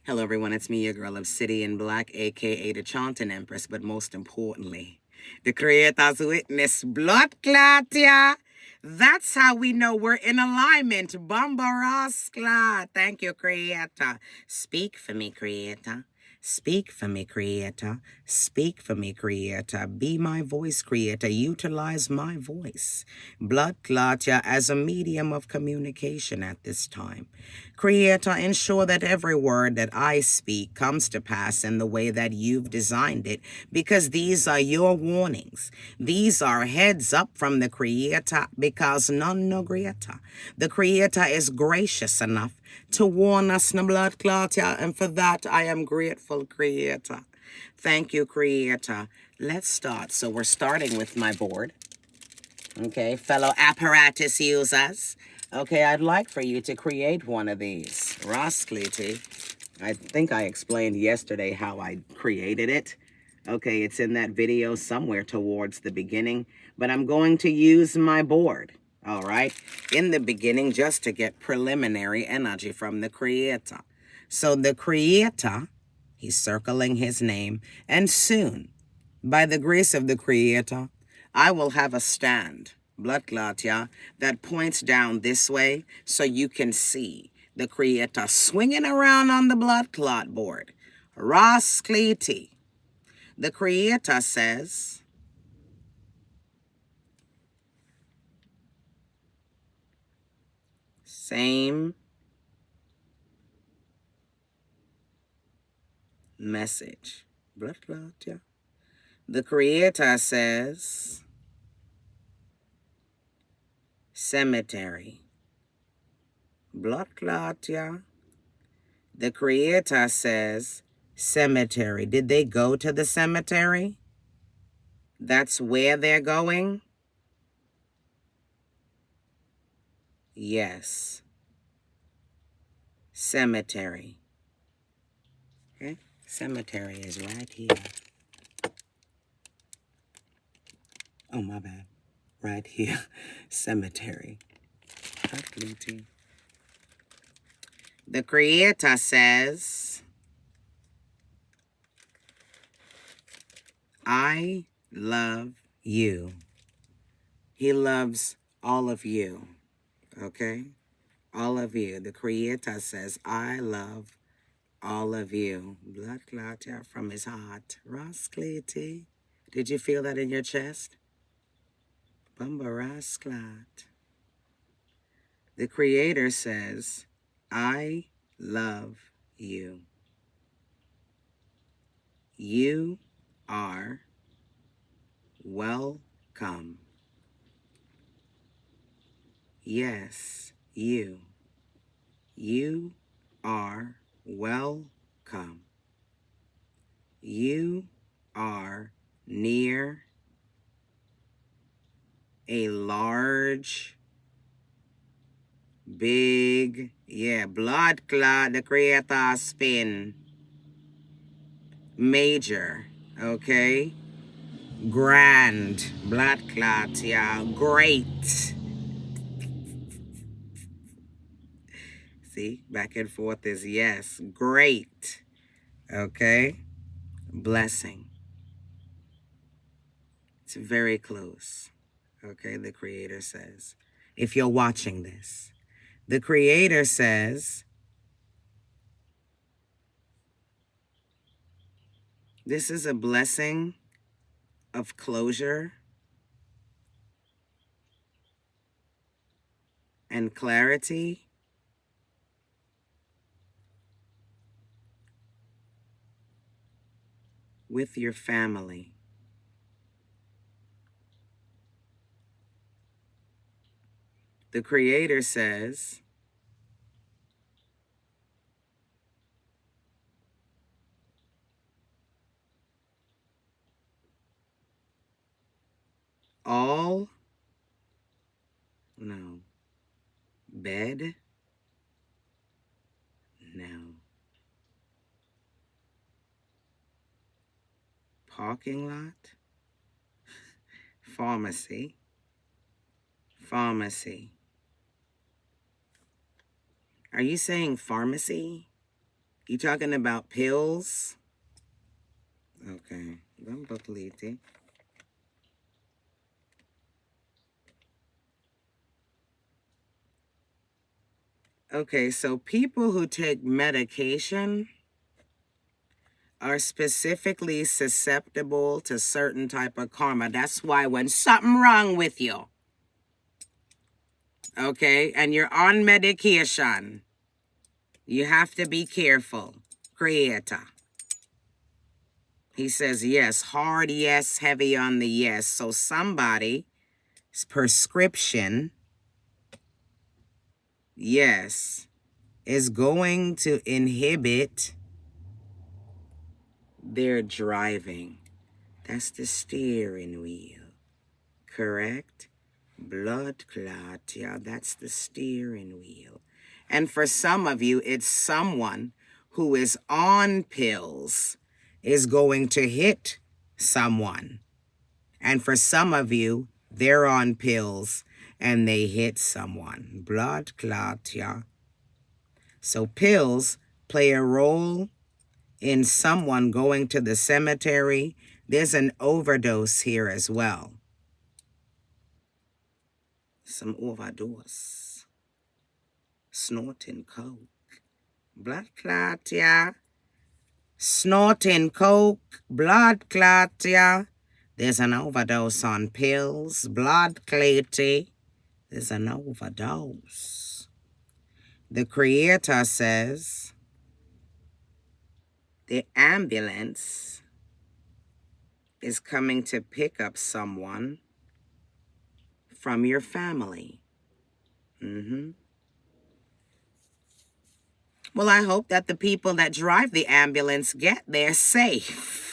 Hello, everyone. It's me, your girl of City in Black, aka the Chanting Empress, but most importantly, the Creator's Witness, Blood Clot, yeah. That's how we know we're in alignment. Bombaras Clot. Thank you, Creator. Speak for me, Creator. Speak for me, Creator. Speak for me, Creator. Be my voice, Creator. Utilize my voice. Blood clot ya as a medium of communication at this time. Creator, ensure that every word that I speak comes to pass in the way that you've designed it, because these are your warnings. These are heads up from the Creator, because none no greater. The Creator is gracious enough to warn us, no blood clot, yeah, and for that I am grateful, Creator. Thank you, Creator. Let's start. So we're starting with my board. Okay, fellow apparatus users. Okay, I'd like for you to create one of these. Rosclity. I think I explained yesterday how I created it. Okay, it's in that video somewhere towards the beginning, but I'm going to use my board. All right, in the beginning, just to get preliminary energy from the Creator. So the Creator, he's circling his name, and soon, by the grace of the Creator, I will have a stand, blood clot, yeah, that points down this way so you can see the Creator swinging around on the blood clot board. Rosclity. The Creator says, same message. Blood clot, yeah. The Creator says, cemetery. Blood clot, yeah. The Creator says, cemetery. Did they go to the cemetery? That's where they're going? Yes. Cemetery. Okay? Cemetery is right here. Oh, my bad. Right here. Cemetery. The Creator says, I love you. He loves all of you. Okay? All of you. The Creator says, I love all of you. Blood clot from his heart. Rosclity. Did you feel that in your chest? Bumba clot. The Creator says, I love you. You are welcome. Yes, you. You are welcome. You are near a large, big, blood clot, the Creator spin, major, okay, grand, blood clot, yeah, great. See, back and forth is yes, great, okay, blessing. It's very close, okay, the Creator says. If you're watching this, the Creator says, this is a blessing of closure and clarity with your family. The Creator says, all, no, bed, no, parking lot, pharmacy, Are you saying pharmacy? You talking about pills? Okay. Bambakliti. Okay, so people who take medication are specifically susceptible to certain type of karma. That's why when something wrong with you, okay, and you're on medication, you have to be careful. Creator. He says yes, hard yes, heavy on the yes. So somebody's prescription, yes, is going to inhibit their driving. That's the steering wheel, correct? Blood clot, yeah, that's the steering wheel. And for some of you, it's someone who is on pills is going to hit someone. And for some of you, they're on pills and they hit someone. Blood clot, yeah. So pills play a role in someone going to the cemetery. There's an overdose here as well. Some overdose. Snorting coke. Blood clot, yeah. Snorting coke. Blood clot, yeah. There's an overdose on pills. Blood clotty. There's an overdose. The Creator says the ambulance is coming to pick up someone from your family. Well, I hope that the people that drive the ambulance get there safe.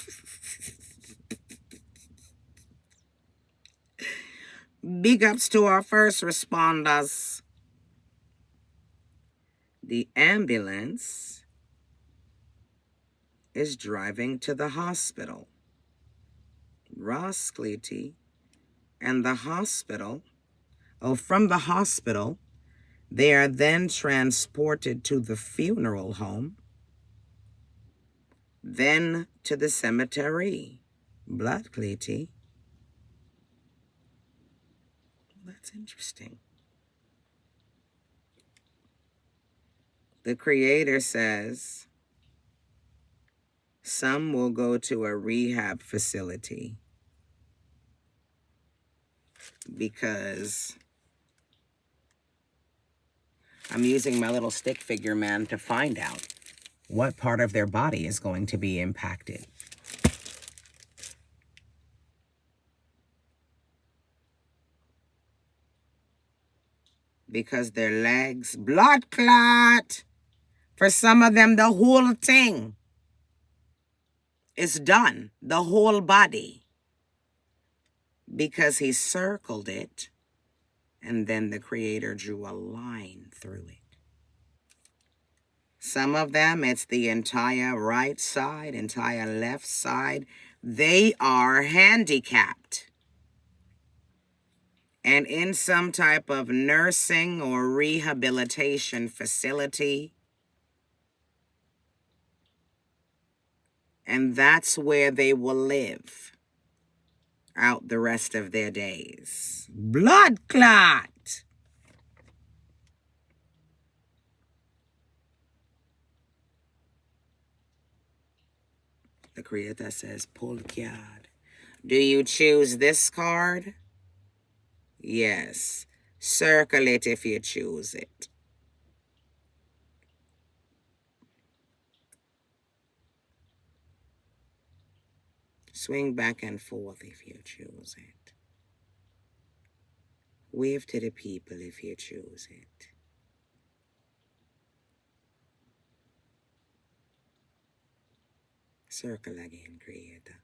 Big ups to our first responders. The ambulance is driving to the hospital. Rosclity and the hospital. Oh, from the hospital, they are then transported to the funeral home, then to the cemetery. Blood clotty. That's interesting. The Creator says some will go to a rehab facility because I'm using my little stick figure man to find out what part of their body is going to be impacted. Because their legs, blood clot. For some of them, the whole thing is done, the whole body. Because he circled it, and then the Creator drew a line through it. Some of them, it's the entire right side, entire left side. They are handicapped and in some type of nursing or rehabilitation facility. And that's where they will live out the rest of their days. Blood clot! The Creator says, pull card. Do you choose this card? Yes. Circle it if you choose it. Swing back and forth if you choose it. Wave to the people if you choose it. Circle again, Creator.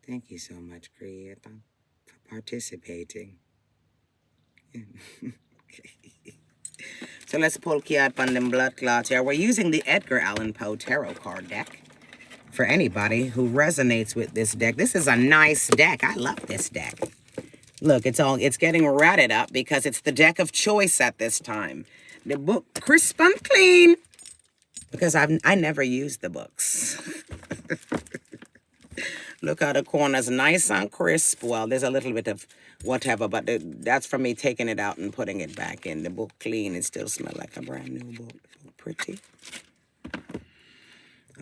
Thank you so much, Creator, for participating. So let's pull card on them blood clots here. We're using the Edgar Allan Poe Tarot card deck. For anybody who resonates with this deck, this is a nice deck. I love this deck. Look, it's getting ratted up because it's the deck of choice at this time. The book crisp and clean. because I never used the books. Look how the corner's nice and crisp. Well, there's a little bit of whatever, but that's from me taking it out and putting it back in. The book clean. It still smells like a brand new book. Pretty.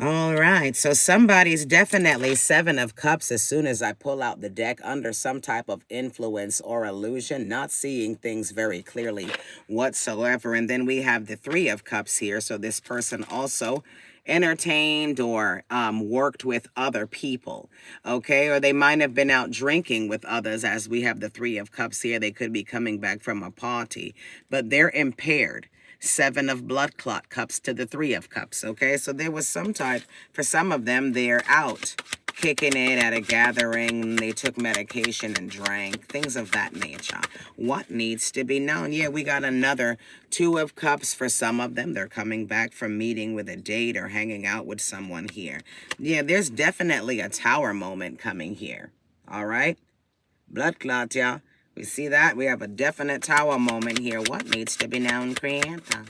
All right, so somebody's definitely Seven of Cups as soon as I pull out the deck under some type of influence or illusion, not seeing things very clearly whatsoever. And then we have the Three of Cups here. So this person also entertained or worked with other people, okay? Or they might have been out drinking with others, as we have the Three of Cups here. They could be coming back from a party, but they're impaired. Seven of blood clot cups to the Three of Cups, okay? So there was some type, for some of them, they're out kicking it at a gathering. They took medication and drank, things of that nature. What needs to be known? Yeah, we got another Two of Cups for some of them. They're coming back from meeting with a date or hanging out with someone here. Yeah, there's definitely a Tower moment coming here, all right? Blood clot, yeah. We see that. We have a definite Tower moment here. What needs to be known, Creator?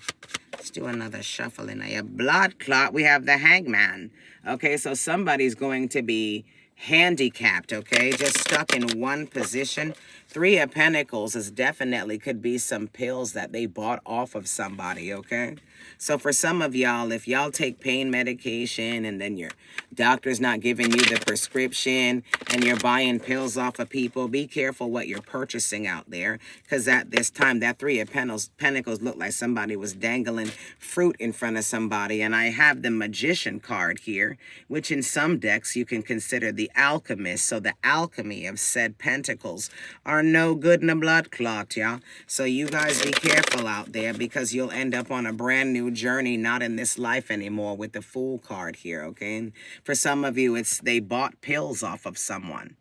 Let's do another shuffle in here. Blood clot. We have the Hangman. Okay, so somebody's going to be handicapped, okay? Just stuck in one position. Three of Pentacles is definitely could be some pills that they bought off of somebody, okay? So for some of y'all, if y'all take pain medication and then your doctor's not giving you the prescription and you're buying pills off of people, be careful what you're purchasing out there, because at this time, that Three of Pentacles looked like somebody was dangling fruit in front of somebody. And I have the Magician card here, which in some decks you can consider the alchemist. So the alchemy of said pentacles are no good in a blood clot, y'all. So you guys be careful out there, because you'll end up on a brand new journey, not in this life anymore, with the Fool card here, okay? And for some of you, it's they bought pills off of someone.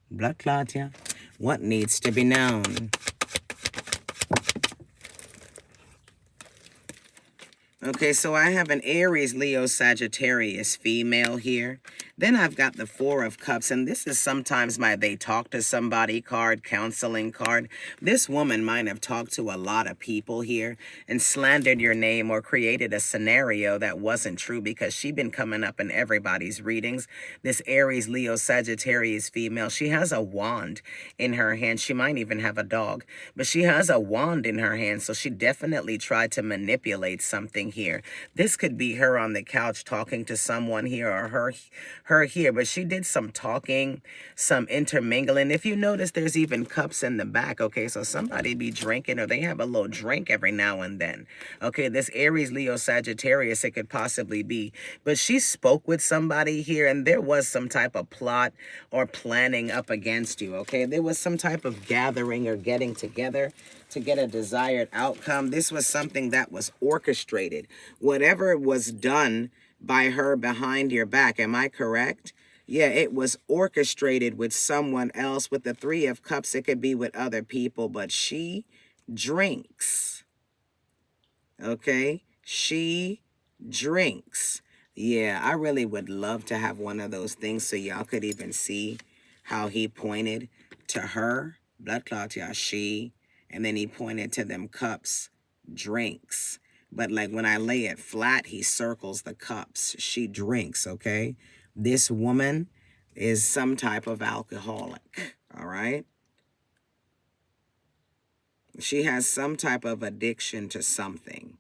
Blood clot, yeah. What needs to be known? Okay, so I have an Aries, Leo, Sagittarius female here. Then I've got the Four of Cups, and this is sometimes my they talk to somebody card, counseling card. This woman might have talked to a lot of people here and slandered your name or created a scenario that wasn't true, because she's been coming up in everybody's readings. This Aries, Leo, Sagittarius female, she has a wand in her hand. She might even have a dog, but she has a wand in her hand, so she definitely tried to manipulate something here. This could be her on the couch talking to someone here, or her here, but she did some talking, some intermingling. If you notice, there's even cups in the back, okay? So somebody be drinking, or they have a little drink every now and then, okay? This Aries, Leo, Sagittarius, it could possibly be, but she spoke with somebody here, and there was some type of plot or planning up against you, okay? There was some type of gathering or getting together to get a desired outcome. This was something that was orchestrated. Whatever was done by her behind your back, am I correct? Yeah, it was orchestrated with someone else. With the Three of Cups, it could be with other people, but she drinks, okay? She drinks. Yeah, I really would love to have one of those things so y'all could even see how he pointed to her. Blood clot, y'all, she. And then he pointed to them cups, drinks. But like when I lay it flat, he circles the cups. She drinks, okay? This woman is some type of alcoholic, all right? She has some type of addiction to something.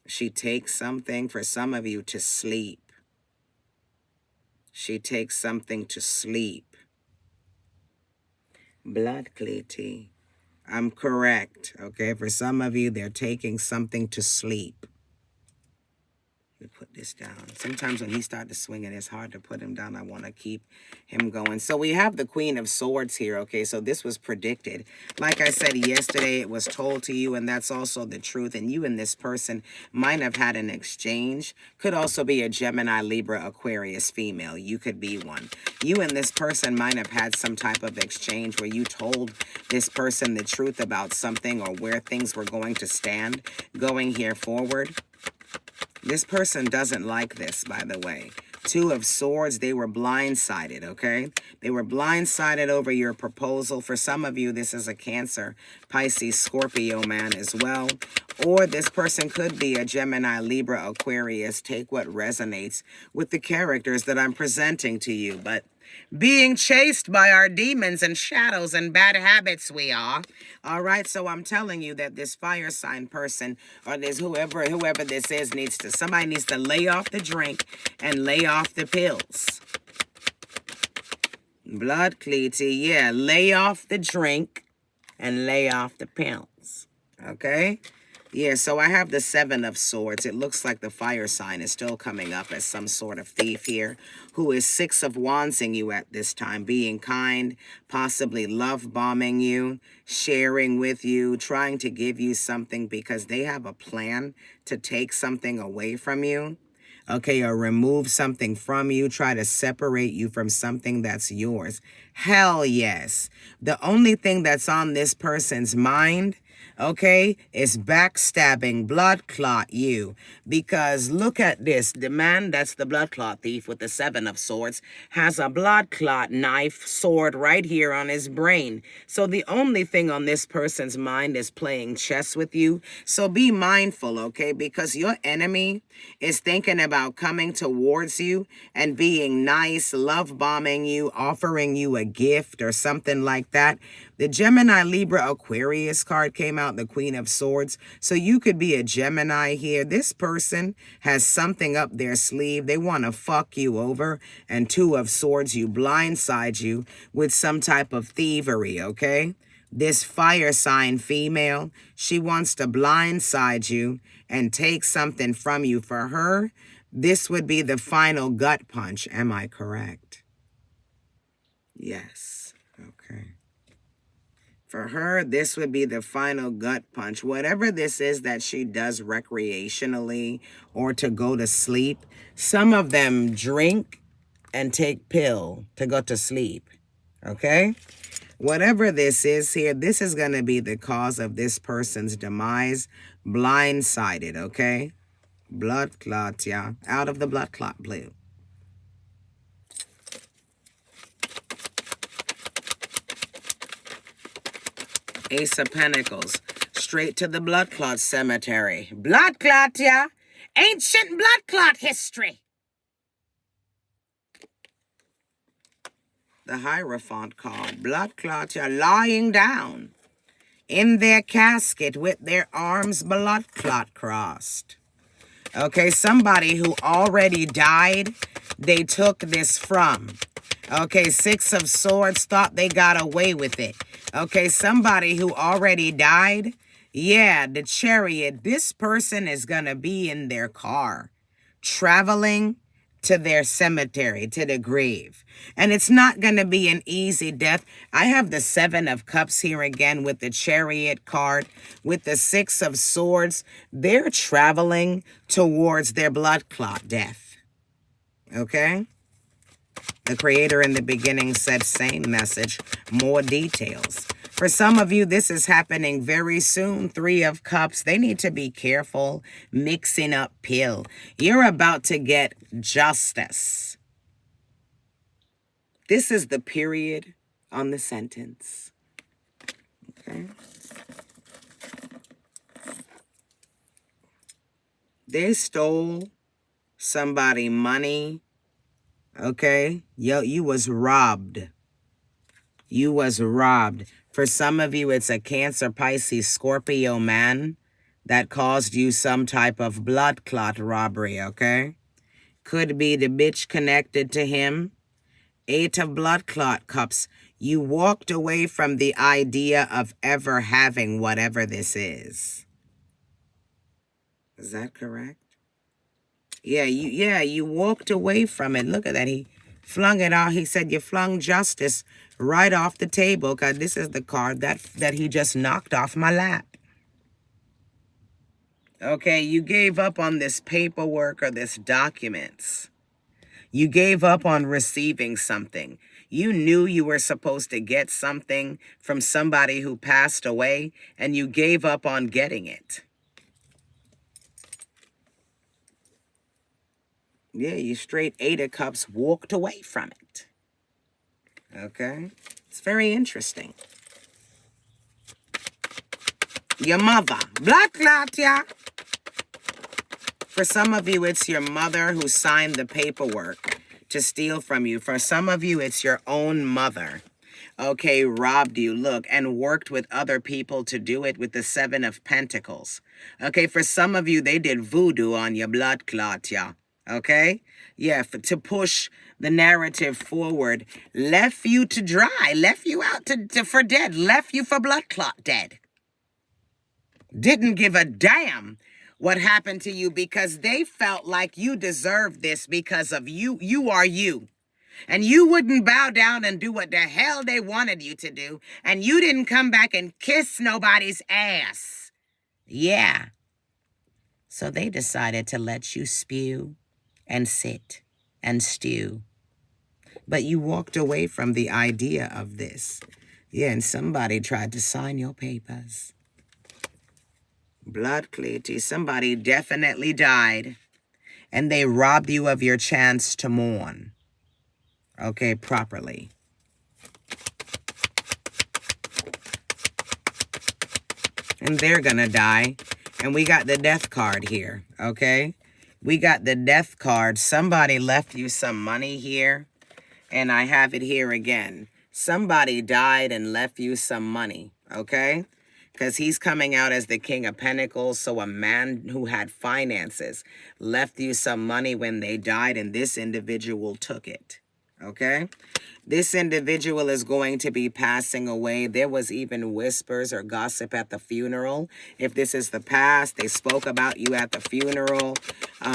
She takes something, for some of you, to sleep. She takes something to sleep. Blood clotty. I'm correct, okay? For some of you, they're taking something to sleep. Let me put this down. Sometimes when he starts to swing it, it's hard to put him down. I want to keep him going. So we have the Queen of Swords here, okay? So this was predicted. Like I said yesterday, it was told to you, and that's also the truth. And you and this person might have had an exchange. Could also be a Gemini, Libra, Aquarius female. You could be one. You and this person might have had some type of exchange where you told this person the truth about something or where things were going to stand going here forward. This person doesn't like this, by the way. Two of Swords, they were blindsided, okay? They were blindsided over your proposal. For some of you, this is a Cancer, Pisces, Scorpio man as well. Or this person could be a Gemini, Libra, Aquarius. Take what resonates with the characters that I'm presenting to you. But being chased by our demons and shadows and bad habits we are. All right, so I'm telling you that this fire sign person or this whoever this is somebody needs to lay off the drink and lay off the pills. Blood Cleety, yeah, lay off the drink and lay off the pills. Okay? Yeah, so I have the Seven of Swords. It looks like the fire sign is still coming up as some sort of thief here, who is Six of Wandsing you at this time, being kind, possibly love bombing you, sharing with you, trying to give you something because they have a plan to take something away from you. Okay, or remove something from you, try to separate you from something that's yours. Hell yes. The only thing that's on this person's mind, okay, is backstabbing, blood clot you. Because look at this. The man that's the blood clot thief with the Seven of Swords has a blood clot knife, sword right here on his brain. So the only thing on this person's mind is playing chess with you. So be mindful, okay, because your enemy is thinking about coming towards you and being nice, love bombing you, offering you a gift or something like that. The Gemini, Libra, Aquarius card came out, the Queen of Swords. So you could be a Gemini here. This person has something up their sleeve. They want to fuck you over. And Two of Swords, you blindside you with some type of thievery, okay? This fire sign female, she wants to blindside you and take something from you. For her, this would be the final gut punch. Am I correct? Yes. Okay. For her, this would be the final gut punch. Whatever this is that she does recreationally or to go to sleep, some of them drink and take pill to go to sleep. Okay? Whatever this is here, this is going to be the cause of this person's demise. Blindsided, okay? Blood clot, yeah. Out of the blood clot blue. Ace of Pentacles. Straight to the blood clot cemetery. Blood clot, yeah. Ancient blood clot history. The Hierophant card. Blood clots are lying down in their casket with their arms blood clot crossed. Okay, somebody who already died, they took this from. Okay, Six of Swords thought they got away with it. Okay, somebody who already died, yeah, the Chariot, this person is going to be in their car, traveling to their cemetery, to the grave. And it's not going to be an easy death. I have the Seven of Cups here again with the Chariot card, with the Six of Swords. They're traveling towards their blood clot death. Okay? The Creator in the beginning said same message, more details. For some of you, this is happening very soon. Three of Cups. They need to be careful mixing up pill. You're about to get justice. This is the period on the sentence. Okay. They stole somebody money. Okay. Yo, you was robbed. You was robbed. For some of you, it's a Cancer, Pisces, Scorpio man that caused you some type of blood clot robbery, okay? Could be the bitch connected to him. Eight of blood clot cups. You walked away from the idea of ever having whatever this is. Is that correct? Yeah, you walked away from it. Look at that. He flung it off. He said you flung justice right off the table because this is the card that he just knocked off my lap. Okay, you gave up on this paperwork or this documents. You gave up on receiving something. You knew you were supposed to get something from somebody who passed away, and you gave up on getting it. Yeah, you straight Eight of Cups walked away from it. Okay? It's very interesting. Your mother. Blood clot, yeah. For some of you, it's your mother who signed the paperwork to steal from you. For some of you, it's your own mother. Okay, robbed you, look, and worked with other people to do it with the Seven of Pentacles. Okay, for some of you, they did voodoo on your blood clot, yeah. Okay? Yeah, to push the narrative forward, left you to dry, left you out for dead, left you for blood clot dead. Didn't give a damn what happened to you because they felt like you deserved this because of you. You are you. And you wouldn't bow down and do what the hell they wanted you to do. And you didn't come back and kiss nobody's ass. Yeah. So they decided to let you spew and sit and stew. But you walked away from the idea of this. Yeah, and somebody tried to sign your papers. Blood clearty. Somebody definitely died. And they robbed you of your chance to mourn. Okay, properly. And they're gonna die. And we got the death card here, okay? We got the death card. Somebody left you some money here. And I have it here again. Somebody died and left you some money, okay? Because he's coming out as the King of Pentacles. So a man who had finances left you some money when they died, and this individual took it, okay? This individual is going to be passing away. There was even whispers or gossip at the funeral. If this is the past, they spoke about you at the funeral.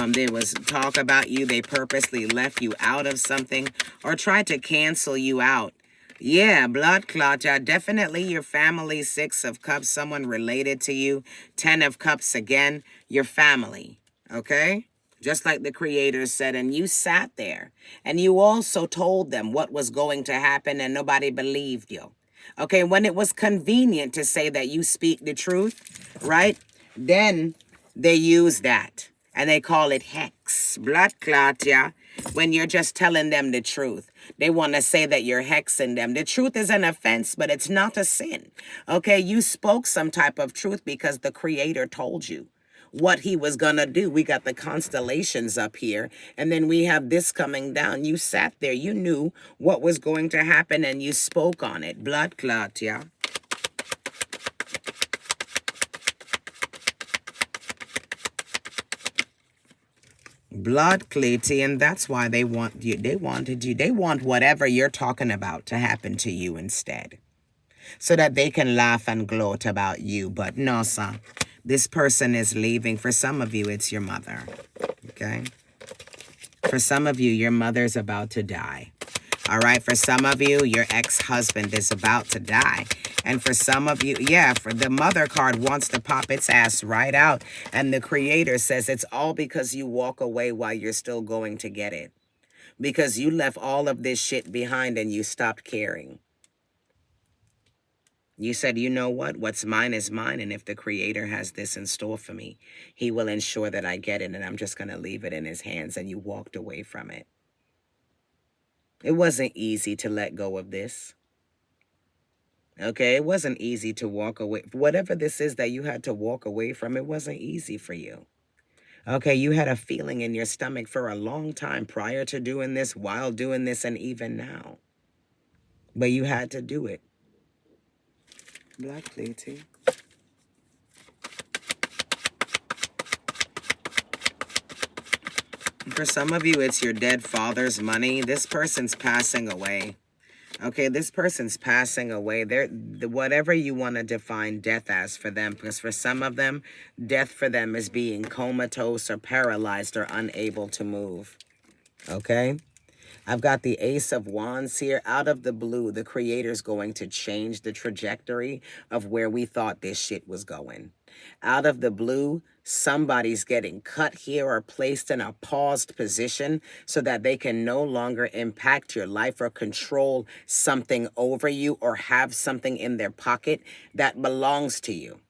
There was talk about you. They purposely left you out of something or tried to cancel you out. Yeah, blood clot. Yeah, definitely your family. 6 of Cups, someone related to you. 10 of Cups again, your family. Okay? Just like the Creator said, and you sat there and you also told them what was going to happen and nobody believed you. Okay, when it was convenient to say that you speak the truth, right? Then they use that and they call it hex. Blood clot, yeah. When you're just telling them the truth, they want to say that you're hexing them. The truth is an offense, but it's not a sin. Okay, you spoke some type of truth because the Creator told you what he was going to do. We got the constellations up here, and then we have this coming down. You sat there, you knew what was going to happen, and you spoke on it. Blood clot, yeah. Blood clotty, and that's why they want you. They wanted you. They want whatever you're talking about to happen to you instead, so that they can laugh and gloat about you. But no, sir. This person is leaving. For some of you, it's your mother. Okay? For some of you, your mother's about to die. All right? For some of you, your ex-husband is about to die. And for some of you, yeah, for the mother card wants to pop its ass right out. And the Creator says it's all because you walk away while you're still going to get it. Because you left all of this shit behind and you stopped caring. You said, you know what? What's mine is mine. And if the Creator has this in store for me, he will ensure that I get it. And I'm just going to leave it in his hands. And you walked away from it. It wasn't easy to let go of this. Okay? It wasn't easy to walk away. Whatever this is that you had to walk away from, it wasn't easy for you. Okay? You had a feeling in your stomach for a long time prior to doing this, while doing this, and even now. But you had to do it. Black lady. For some of you, it's your dead father's money. This person's passing away. Okay, this person's passing away. Whatever you want to define death as for them, because for some of them, death for them is being comatose or paralyzed or unable to move. Okay? I've got the Ace of Wands here. Out of the blue, the Creator's going to change the trajectory of where we thought this shit was going. Out of the blue, somebody's getting cut here or placed in a paused position so that they can no longer impact your life or control something over you or have something in their pocket that belongs to you.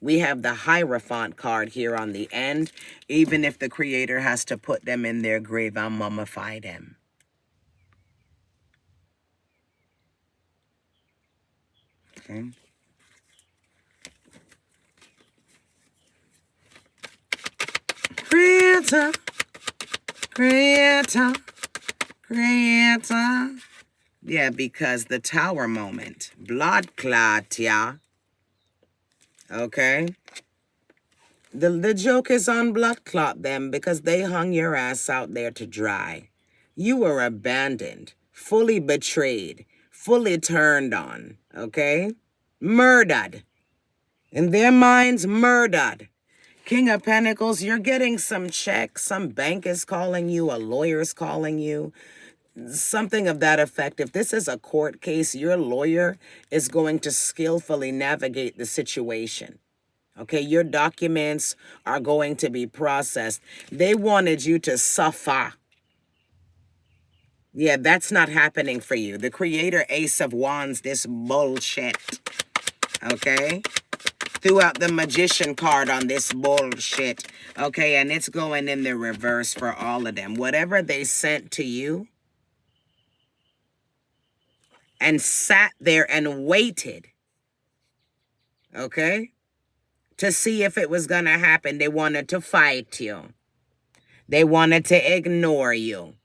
We have the Hierophant card here on the end. Even if the Creator has to put them in their grave, I'll mummify them. Okay. Creator, creator, creator. Yeah, because the tower moment. Blood clot, yeah. Okay? The joke is on blood clot them because they hung your ass out there to dry. You were abandoned, fully betrayed, fully turned on, okay? Murdered. In their minds, murdered. King of Pentacles, you're getting some checks. Some bank is calling you. A lawyer's calling you. Something of that effect. If this is a court case, your lawyer is going to skillfully navigate the situation. Okay, your documents are going to be processed. They wanted you to suffer. Yeah, that's not happening for you. The Creator Ace of Wands, this bullshit. Okay? Threw out the Magician card on this bullshit. Okay, and it's going in the reverse for all of them. Whatever they sent to you and sat there and waited, okay, to see if it was going to happen. They wanted to fight you. They wanted to ignore you.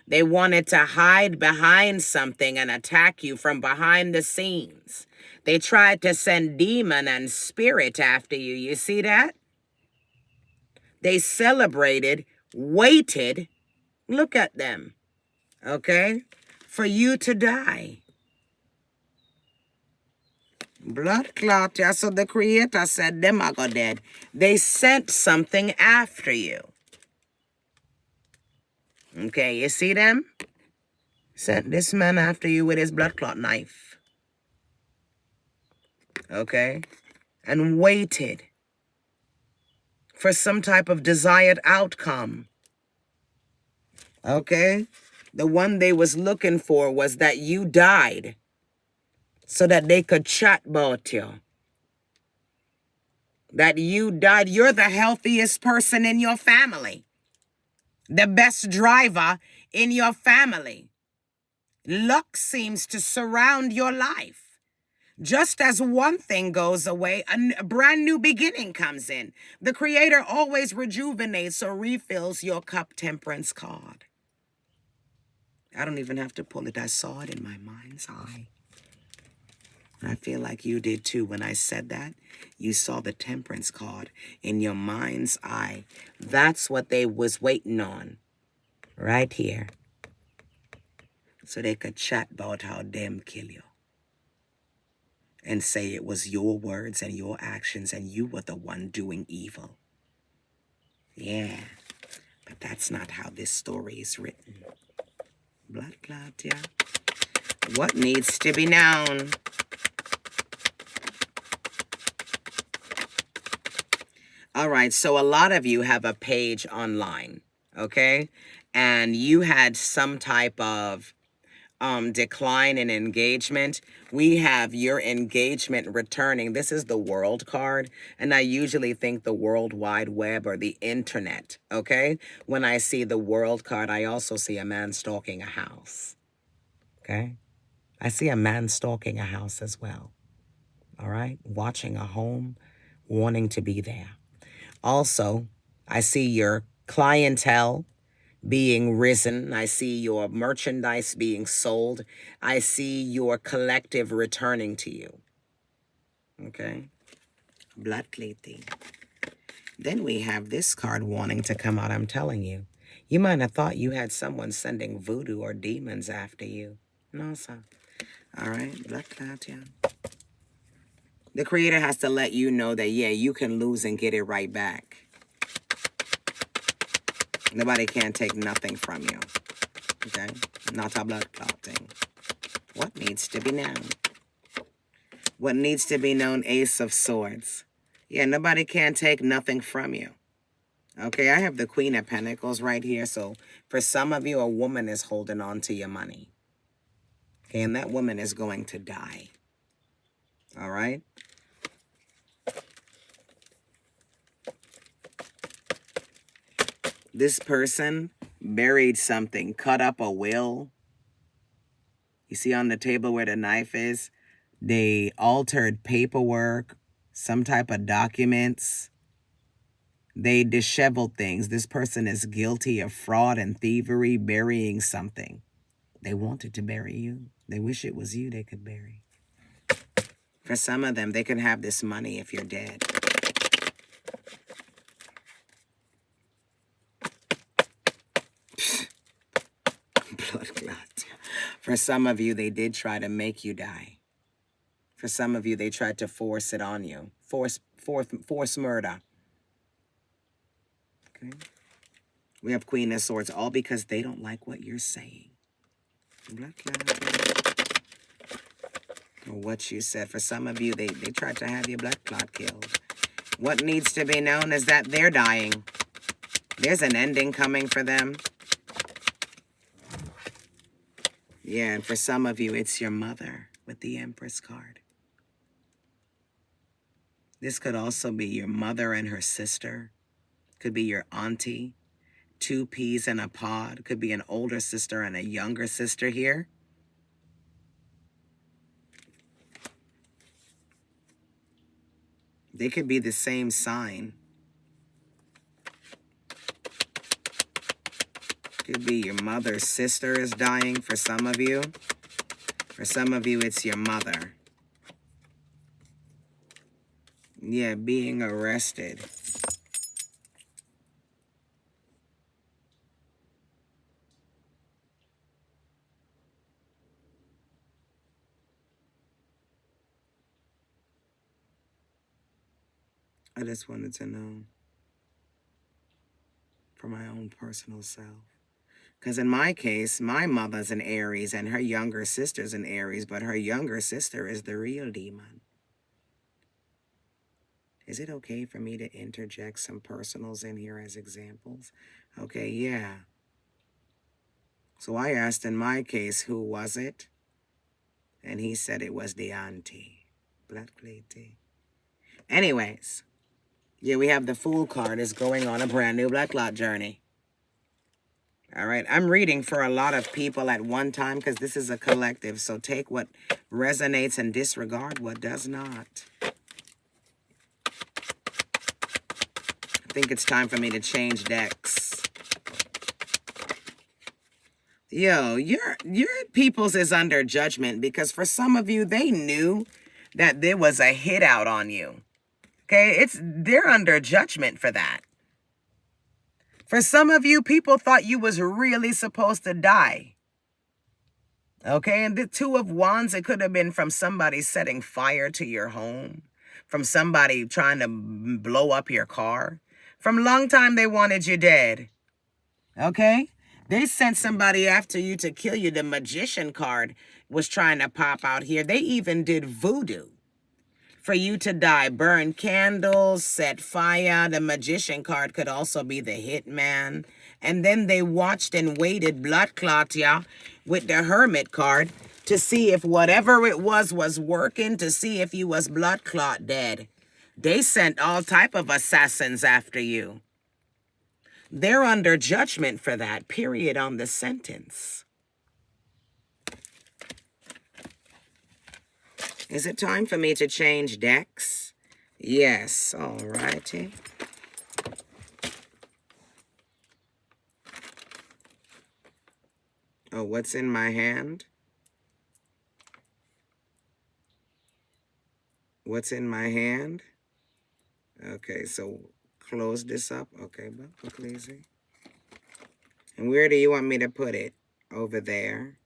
They wanted to hide behind something and attack you from behind the scenes. They tried to send demon and spirit after you. You see that? They celebrated, waited, look at them, okay, for you to die. Blood clot, yeah, so the Creator said them are go dead. They sent something after you. Okay, you see them? Sent this man after you with his blood clot knife. Okay? And waited for some type of desired outcome. Okay? The one they was looking for was that you died so that they could chat about you. That you died. You're the healthiest person in your family. The best driver in your family. Luck seems to surround your life. Just as one thing goes away, a brand new beginning comes in. The Creator always rejuvenates or refills your cup, Temperance card. I don't even have to pull it. I saw it in my mind's eye. I feel like you did too. When I said that, you saw the Temperance card in your mind's eye. That's what they was waiting on. Right here. So they could chat about how them kill you. And say it was your words and your actions and you were the one doing evil. Yeah. But that's not how this story is written. Blood clot, yeah. What needs to be known? All right, so a lot of you have a page online, okay? And you had some type of decline in engagement. We have your engagement returning. This is the world card, and I usually think the World Wide Web or the internet, okay? When I see the world card, I also see a man stalking a house, okay? I see a man stalking a house as well, all right? Watching a home, wanting to be there. Also, I see your clientele being risen. I see your merchandise being sold. I see your collective returning to you. Okay? Blood cleating. Then we have this card wanting to come out. I'm telling you. You might have thought you had someone sending voodoo or demons after you. No, sir. All right? Blood clot, yeah. The Creator has to let you know that, yeah, you can lose and get it right back. Nobody can take nothing from you. Okay? Not a blood clotting. What needs to be known? What needs to be known? Ace of Swords. Yeah, nobody can take nothing from you. Okay, I have the Queen of Pentacles right here. So for some of you, a woman is holding on to your money. Okay, and that woman is going to die. All right? This person buried something, cut up a will. You see on the table where the knife is? They altered paperwork, some type of documents. They disheveled things. This person is guilty of fraud and thievery, burying something. They wanted to bury you. They wish it was you they could bury. For some of them, they could have this money if you're dead. Blood clot. For some of you, they did try to make you die. For some of you, they tried to force it on you. Force murder. Okay. We have Queen of Swords, all because they don't like what you're saying. Blood clot. Or what you said. For some of you, they tried to have your blood clot killed. What needs to be known is that they're dying. There's an ending coming for them. Yeah, and for some of you, it's your mother with the Empress card. This could also be your mother and her sister. Could be your auntie. 2 peas in a pod. Could be an older sister and a younger sister here. They could be the same sign. Could be your mother's sister is dying for some of you. For some of you, it's your mother. Yeah, being arrested. I just wanted to know for my own personal self. Because in my case, my mother's an Aries and her younger sister's an Aries, but her younger sister is the real demon. Is it okay for me to interject some personals in here as examples? Okay, yeah. So I asked in my case, who was it? And he said it was the auntie. Blood clotty. Anyways, yeah, we have the Fool card is going on a brand new blood clot journey. All right, I'm reading for a lot of people at one time because this is a collective. So take what resonates and disregard what does not. I think it's time for me to change decks. Yo, your people's is under judgment because for some of you, they knew that there was a hit out on you. Okay, they're under judgment for that. For some of you, people thought you was really supposed to die. Okay, and the 2 of Wands, it could have been from somebody setting fire to your home, from somebody trying to blow up your car. From a long time, they wanted you dead. Okay, they sent somebody after you to kill you. The Magician card was trying to pop out here. They even did voodoo for you to die. Burn candles, set fire. The Magician card could also be the Hitman. And then they watched and waited, blood clot, yeah, with the Hermit card to see if whatever it was working, to see if you was blood clot dead. They sent all type of assassins after you. They're under judgment for that, period, on the sentence. Is it time for me to change decks? Yes, all righty. Oh, what's in my hand? What's in my hand? Okay, so close this up. Okay, but easy. And where do you want me to put it? Over there.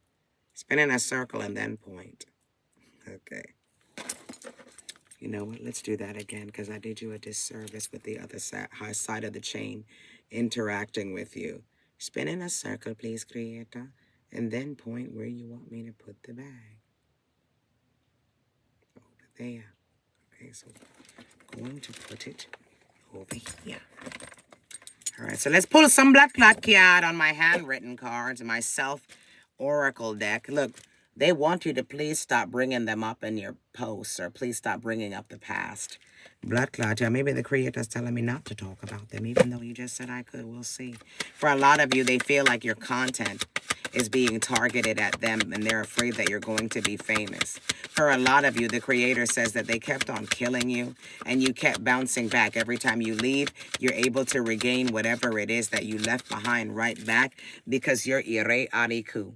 Spin in a circle and then point. Okay. You know what? Let's do that again because I did you a disservice with the other side of the chain interacting with you. Spin in a circle, please, Creator, and then point where you want me to put the bag. Over there. Okay, so I'm going to put it over here. All right, so let's pull some blood clot card on my handwritten cards, my self-oracle deck. Look, They want you to please stop bringing them up in your posts, or please stop bringing up the past. Blood clot, yeah, maybe the creator's telling me not to talk about them, even though you just said I could. We'll see. For a lot of you, they feel like your content is being targeted at them, and they're afraid that you're going to be famous. For a lot of you, the creator says that they kept on killing you, and you kept bouncing back. Every time you leave, you're able to regain whatever it is that you left behind right back, because you're ire ariku.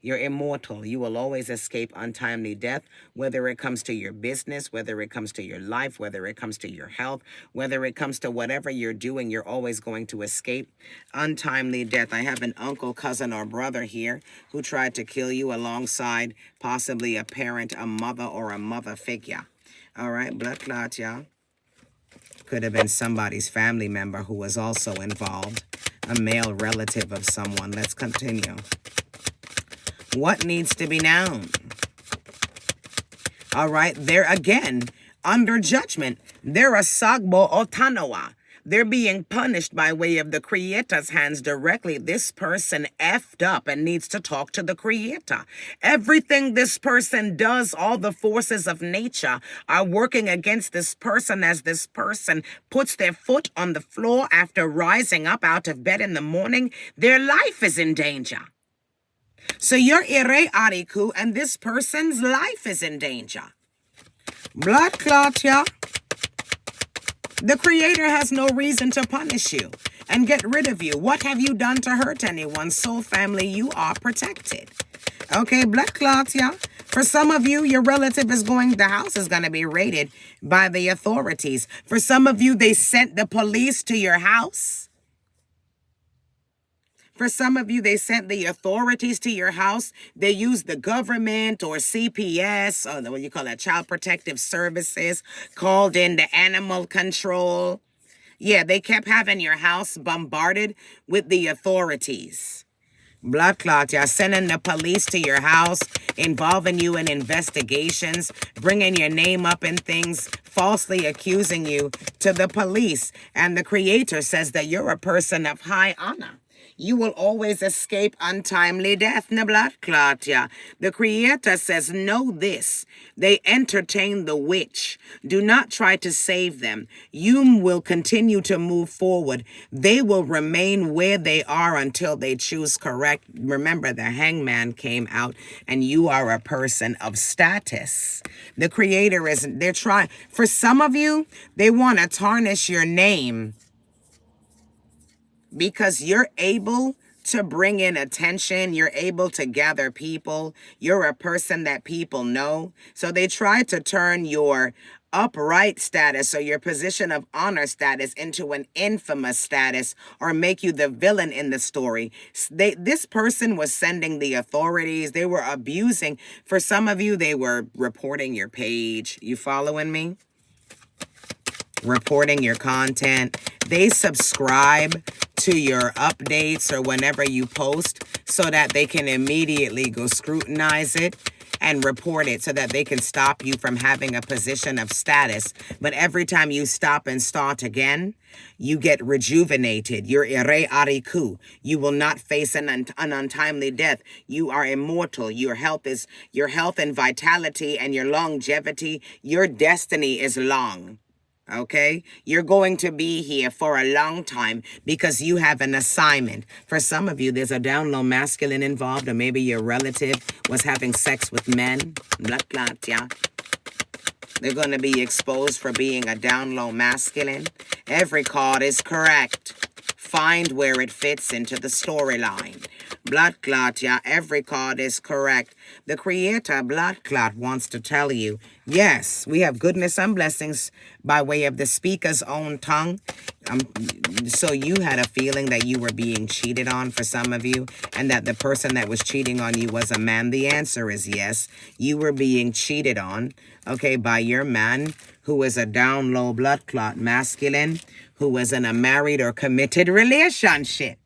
You're immortal. You will always escape untimely death, whether it comes to your business, whether it comes to your life, whether it comes to your health, whether it comes to whatever you're doing, you're always going to escape untimely death. I have an uncle, cousin, or brother here who tried to kill you alongside possibly a parent, a mother, or a mother figure. All right, blood clot, y'all. Could have been somebody's family member who was also involved, a male relative of someone. Let's continue. What needs to be known? All right, they're again under judgment. They're a sagbo otanoa. They're being punished by way of the creator's hands directly. This person effed up and needs to talk to the creator. Everything this person does, all the forces of nature are working against this person as this person puts their foot on the floor after rising up out of bed in the morning. Their life is in danger. So you're ire ariku, and this person's life is in danger. Blood clot, yeah. The creator has no reason to punish you and get rid of you. What have you done to hurt anyone? Soul family, you are protected. Okay, blood clot, yeah. For some of you, your relative is the house is going to be raided by the authorities. For some of you, they sent the police to your house. For some of you, they sent the authorities to your house. They used the government or CPS, or what you call that, Child Protective Services, called in the animal control. Yeah, they kept having your house bombarded with the authorities. Blood clot, y'all, sending the police to your house, involving you in investigations, bringing your name up in things, falsely accusing you to the police. And the creator says that you're a person of high honor. You will always escape untimely death. Blood clot, yeah. The creator says, know this. They entertain the witch. Do not try to save them. You will continue to move forward. They will remain where they are until they choose correct. Remember, the hangman came out, and you are a person of status. The creator they're trying. For some of you, they want to tarnish your name, because you're able to bring in attention. You're able to gather people. You're a person that people know. So they try to turn your upright status or your position of honor status into an infamous status, or make you the villain in the story. This person was sending the authorities. They were abusing. For some of you, they were reporting your page. You following me? Reporting your content. They subscribe to your updates or whenever you post, so that they can immediately go scrutinize it and report it, so that they can stop you from having a position of status. But every time you stop and start again, you get rejuvenated. You're ire ariku. You will not face an untimely death. You are immortal. Your health and vitality and your longevity, your destiny is long. Okay, you're going to be here for a long time because you have an assignment. For some of you, there's a down low masculine involved, or maybe your relative was having sex with men. Blood clot, yeah. They're going to be exposed for being a down low masculine. Every card is correct. Find where it fits into the storyline. Blood clot, yeah, every card is correct. The creator, blood clot, wants to tell you, yes, we have goodness and blessings by way of the speaker's own tongue. So you had a feeling that you were being cheated on, for some of you, and that the person that was cheating on you was a man. The answer is yes. You were being cheated on, okay, by your man, who is a down low blood clot masculine, who was in a married or committed relationship.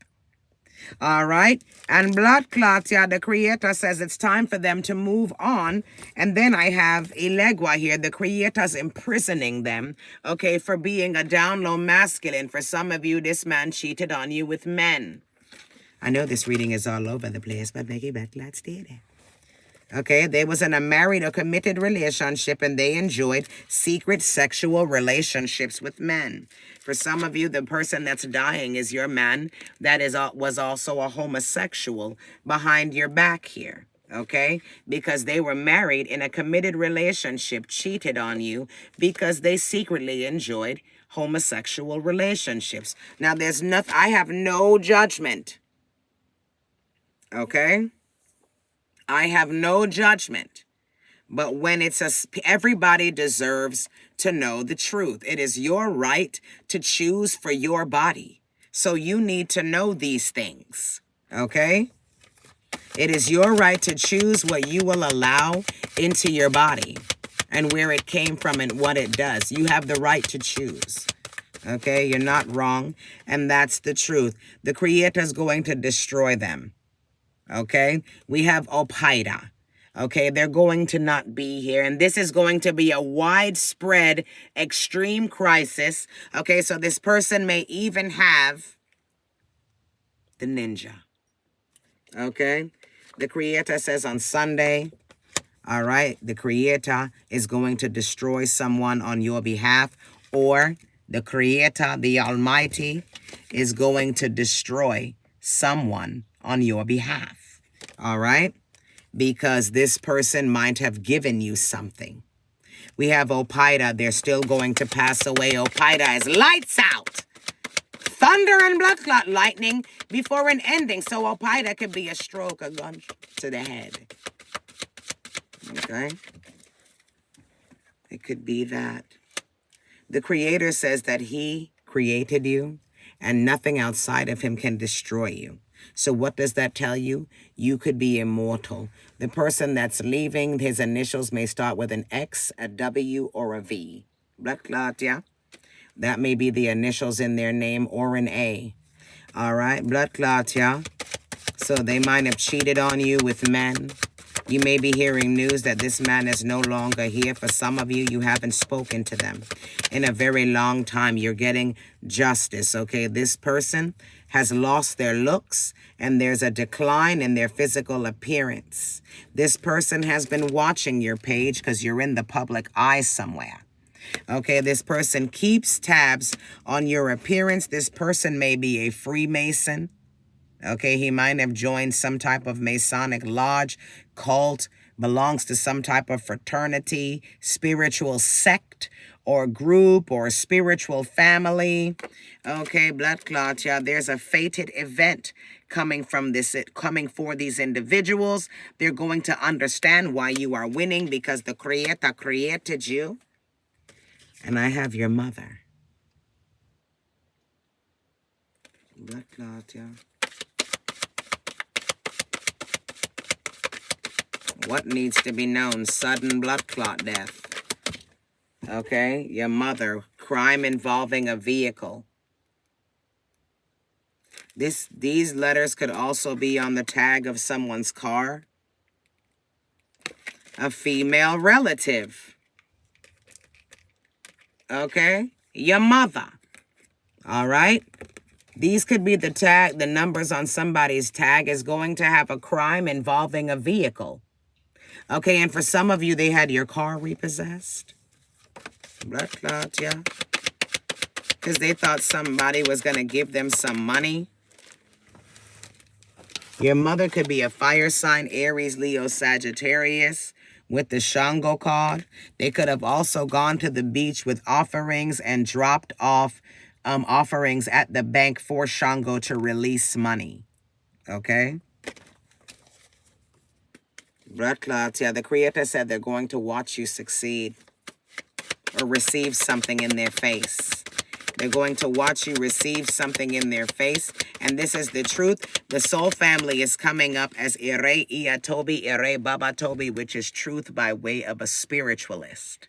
All right. And blood clots, yeah, the creator says it's time for them to move on. And then I have Ilegua here. The creator's imprisoning them, okay, for being a down low masculine. For some of you, this man cheated on you with men. I know this reading is all over the place, but Becky, but let's do it. Okay, they was in a married or committed relationship and they enjoyed secret sexual relationships with men. For some of you, the person that's dying is your man that was also a homosexual behind your back here. Okay, because they were married in a committed relationship, cheated on you because they secretly enjoyed homosexual relationships. Now, I have no judgment. Okay, I have no judgment. But when everybody deserves to know the truth. It is your right to choose for your body. So you need to know these things. Okay? It is your right to choose what you will allow into your body and where it came from and what it does. You have the right to choose. Okay? You're not wrong. And that's the truth. The Creator is going to destroy them. Okay? We have Opaida. Okay, they're going to not be here. And this is going to be a widespread, extreme crisis. Okay, so this person may even have the ninja. Okay, the Creator says on Sunday, all right, the Creator is going to destroy someone on your behalf, or the Creator, the Almighty, is going to destroy someone on your behalf. All right? Because this person might have given you something. We have Opaida. They're still going to pass away. Opaida is lights out. Thunder and blood clot lightning before an ending. So Opaida could be a stroke, a gun to the head. Okay? It could be that. The Creator says that He created you and nothing outside of Him can destroy you. So what does that tell you? You could be immortal. The person that's leaving, his initials may start with an X, a W, or a V. Blood clot, yeah? That may be the initials in their name or an A. All right? Blood clot, yeah? So they might have cheated on you with men. You may be hearing news that this man is no longer here. For some of you, you haven't spoken to them in a very long time. You're getting justice, okay? This person has lost their looks and there's a decline in their physical appearance. This person has been watching your page because you're in the public eye somewhere. Okay, this person keeps tabs on your appearance. This person may be a Freemason. Okay, he might have joined some type of Masonic lodge, cult, belongs to some type of fraternity, spiritual sect, or group, or spiritual family. Okay, blood clot, yeah, there's a fated event coming for these individuals. They're going to understand why you are winning because the Creator created you. And I have your mother. Blood clot, yeah. What needs to be known? Sudden blood clot death. Okay, your mother. Crime involving a vehicle. These letters could also be on the tag of someone's car. A female relative. Okay, your mother. All right. These could be the numbers on somebody's tag is going to have a crime involving a vehicle. Okay, and for some of you, they had your car repossessed. Blood clot, yeah. Because they thought somebody was going to give them some money. Your mother could be a fire sign, Aries, Leo, Sagittarius, with the Shango card. They could have also gone to the beach with offerings and dropped off offerings at the bank for Shango to release money. Okay? Blood clots, yeah, the Creator said they're going to watch you succeed or receive something in their face. They're going to watch you receive something in their face. And this is the truth. The soul family is coming up as Ire Ia Tobi, Ire Baba Tobi, which is truth by way of a spiritualist.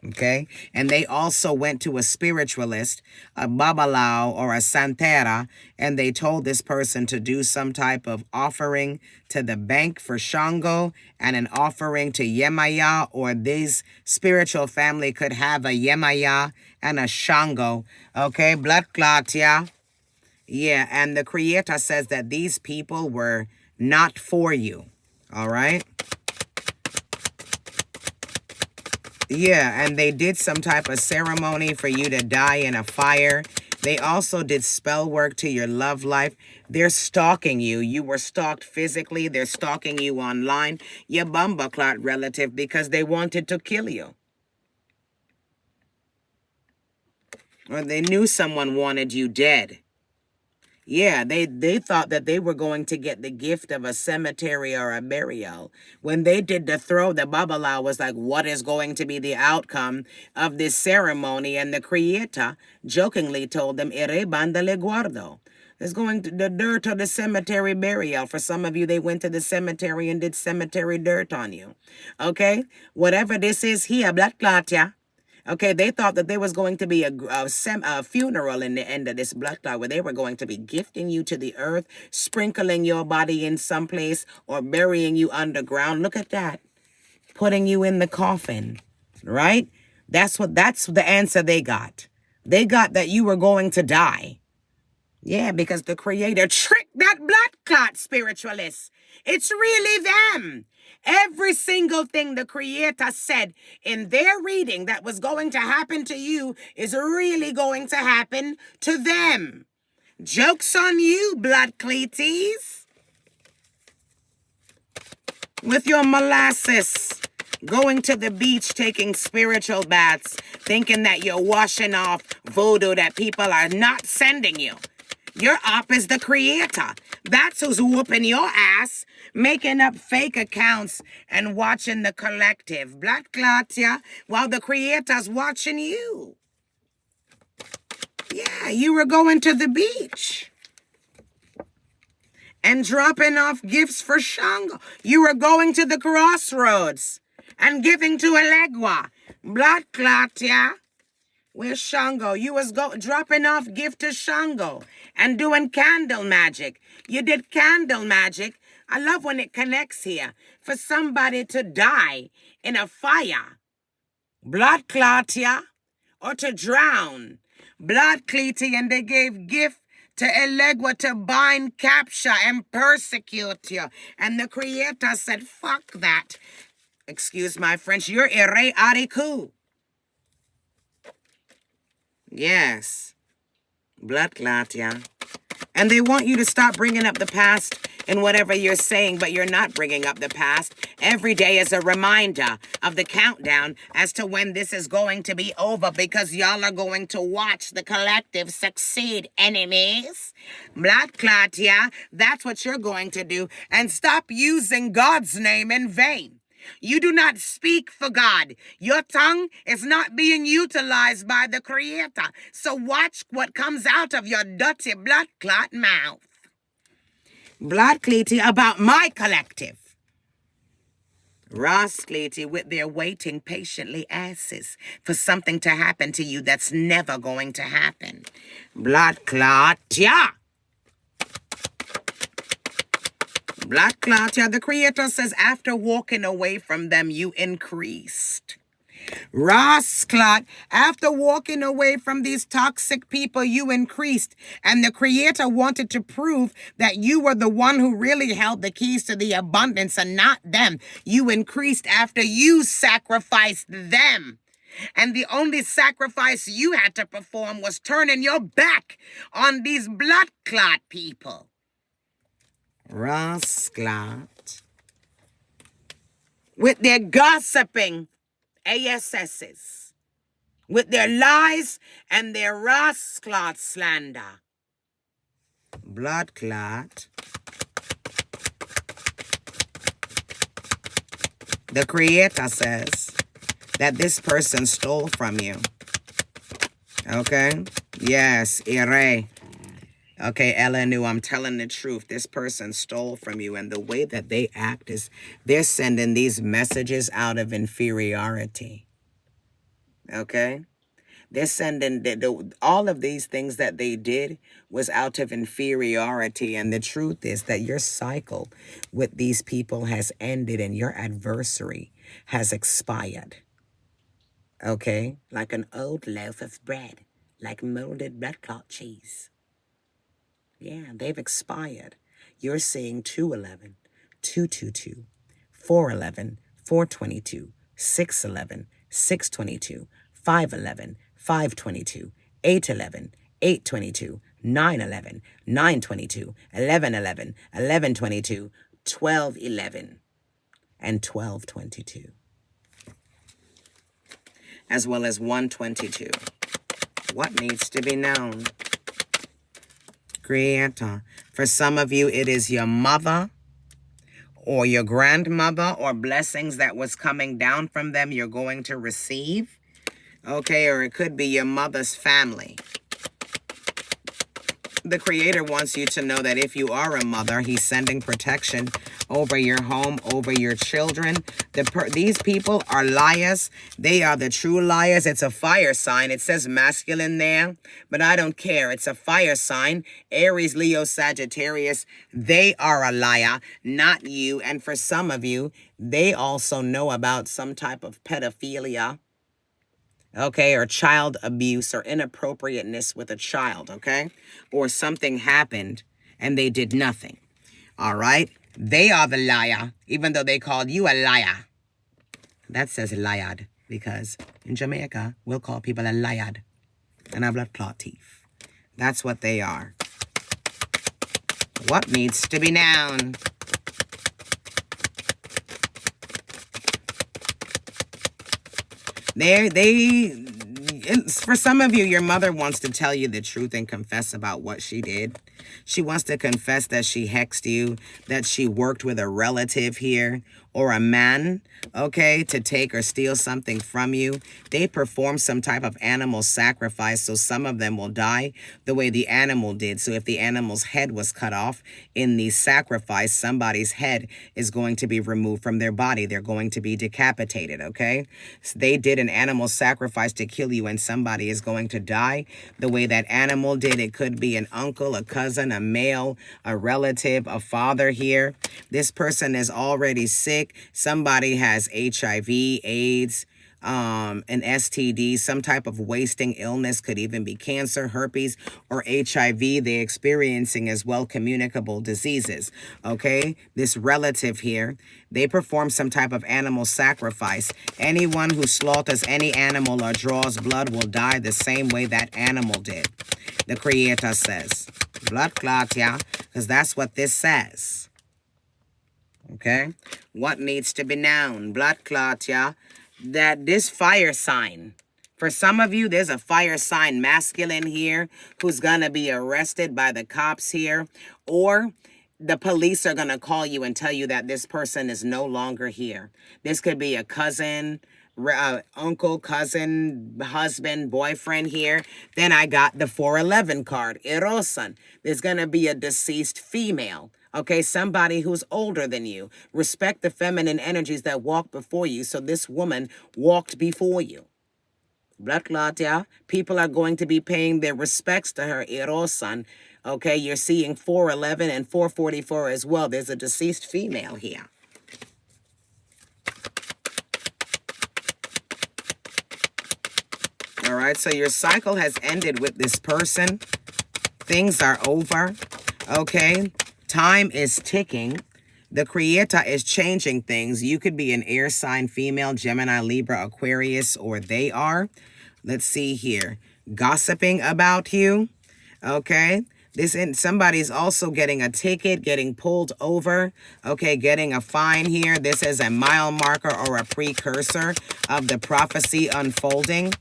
Okay? And they also went to a spiritualist, a Babalao or a Santera, and they told this person to do some type of offering to the bank for Shango and an offering to Yemaya, or this spiritual family could have a Yemaya and a Shango. Okay? Blood clot, yeah? Yeah, and the Creator says that these people were not for you. All right? Yeah, and they did some type of ceremony for you to die in a fire. They also did spell work to your love life. They're stalking you. You were stalked physically. They're stalking you online. Your bumba clot relative because they wanted to kill you. Or they knew someone wanted you dead. Yeah, they thought that they were going to get the gift of a cemetery or a burial. When they did the throw, the Babala was like, what is going to be the outcome of this ceremony? And the Creator jokingly told them, Ere bandale guardo. There's going to the dirt or the cemetery burial. For some of you, they went to the cemetery and did cemetery dirt on you. Okay? Whatever this is here, blood clot, yeah. Okay, they thought that there was going to be a funeral in the end of this blood clot where they were going to be gifting you to the earth, sprinkling your body in some place, or burying you underground. Look at that. Putting you in the coffin, right? That's the answer they got. They got that you were going to die. Yeah, because the Creator tricked that blood clot spiritualist. It's really them. Every single thing the Creator said in their reading that was going to happen to you is really going to happen to them. Joke's on you, blood cleaties. With your molasses, going to the beach, taking spiritual baths, thinking that you're washing off voodoo that people are not sending you. Your op is the Creator. That's who's whooping your ass, making up fake accounts and watching the collective. Blood clot, yeah, while the Creator's watching you. Yeah, you were going to the beach and dropping off gifts for Shango. You were going to the crossroads and giving to Elegua. Blood clot, yeah. Where's Shango? You was dropping off gift to Shango and doing candle magic. You did candle magic. I love when it connects here. For somebody to die in a fire. Blood clot, yeah? Or to drown. Blood cleaty, and they gave gift to Elegua to bind, capture, and persecute you. And the Creator said, fuck that. Excuse my French. You're ere ariku. Yes. Blood clot, yeah. And they want you to stop bringing up the past in whatever you're saying, but you're not bringing up the past. Every day is a reminder of the countdown as to when this is going to be over, because y'all are going to watch the collective succeed, enemies. Blood clot, yeah. That's what you're going to do. And stop using God's name in vain. You do not speak for God. Your tongue is not being utilized by the Creator. So watch what comes out of your dirty blood clot mouth. Blood cleaty about my collective. Ross cleaty with their waiting patiently asses for something to happen to you that's never going to happen. Blood clot, yeah. Blood clot, yeah. The Creator says, after walking away from them, you increased. Ross clot, after walking away from these toxic people, you increased. And the Creator wanted to prove that you were the one who really held the keys to the abundance and not them. You increased after you sacrificed them. And the only sacrifice you had to perform was turning your back on these blood clot people. Ross clot. With their gossiping ASSs, with their lies and their Ross clot slander. Blood clot. The Creator says that this person stole from you. Okay? Yes, Ire. Okay, Elenu, I'm telling the truth. This person stole from you, and the way that they act is they're sending these messages out of inferiority. Okay? They're sending all of these things that they did was out of inferiority, and the truth is that your cycle with these people has ended and your adversary has expired. Okay? Like an old loaf of bread, like molded blood clot cheese. Yeah, they've expired. You're seeing 211, 222, 411, 422, 611, 622, 511, 522, 811, 822, 911, 922, 1111, 1122, 1211, and 1222, as well as 122. What needs to be known? Creator. For some of you, it is your mother or your grandmother or blessings that was coming down from them you're going to receive. Okay, or it could be your mother's family. The Creator wants you to know that if you are a mother, He's sending protection over your home, over your children. These people are liars. They are the true liars. It's a fire sign. It says masculine there, but I don't care. It's a fire sign. Aries, Leo, Sagittarius, they are a liar, not you. And for some of you, they also know about some type of pedophilia, okay, or child abuse or inappropriateness with a child, okay? Or something happened and they did nothing, all right? They are the liar, even though they called you a liar. That says liard, because in Jamaica, we'll call people a liard and a blood clot thief. That's what they are. What needs to be known? For some of you, your mother wants to tell you the truth and confess about what she did. She wants to confess that she hexed you, that she worked with a relative here or a man, okay, to take or steal something from you. They perform some type of animal sacrifice, so some of them will die the way the animal did. So if the animal's head was cut off in the sacrifice, somebody's head is going to be removed from their body. They're going to be decapitated, okay? So they did an animal sacrifice to kill you, and somebody is going to die the way that animal did. It could be an uncle, a cousin, a male, a relative, a father here. This person is already sick. Somebody has HIV, AIDS, an STD, some type of wasting illness, could even be cancer, herpes, or HIV. They're experiencing as well communicable diseases, okay? This relative here, they perform some type of animal sacrifice. Anyone who slaughters any animal or draws blood will die the same way that animal did. The Creator says, blood clot, yeah, because that's what this says. Okay, what needs to be known? Blood clot, yeah, that this fire sign, for some of you, there's a fire sign masculine here who's going to be arrested by the cops here, or the police are going to call you and tell you that this person is no longer here. This could be a cousin, uncle, cousin, husband, boyfriend here. Then I got the 411 card, Erosan. There's going to be a deceased female. Okay, somebody who's older than you. Respect the feminine energies that walk before you. So this woman walked before you. Blood clot, yeah. People are going to be paying their respects to her, Erosan. Okay, you're seeing 411 and 444 as well. There's a deceased female here. All right, so your cycle has ended with this person. Things are over, okay? Time is ticking. The Creator is changing things. You could be an air sign, female, Gemini, Libra, Aquarius, or they are. Let's see here. Gossiping about you, okay? Somebody's also getting a ticket, getting pulled over, okay, getting a fine here. This is a mile marker or a precursor of the prophecy unfolding.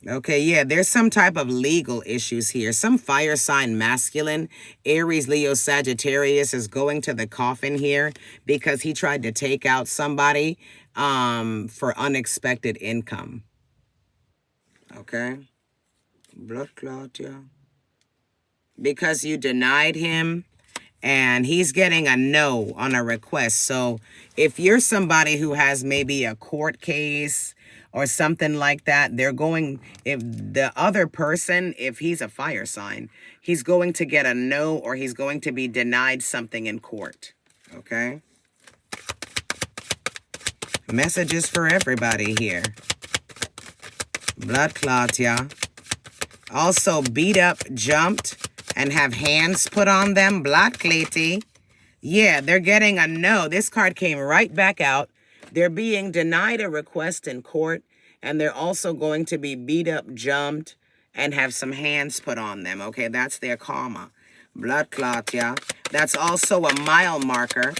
Okay, yeah, there's some type of legal issues here. Some fire sign masculine, Aries, Leo, Sagittarius is going to the coffin here because he tried to take out somebody for unexpected income. Okay. Blood clot, yeah. Because you denied him and he's getting a no on a request. So if you're somebody who has maybe a court case or something like that, they're going, if the other person, if he's a fire sign, he's going to get a no or he's going to be denied something in court, okay? Messages for everybody here. Blood clot, yeah. Also beat up, jumped, and have hands put on them. Blood clotty. Yeah, they're getting a no. This card came right back out. They're being denied a request in court, and they're also going to be beat up, jumped, and have some hands put on them. Okay, that's their karma. Blood clot, yeah. That's also a mile marker,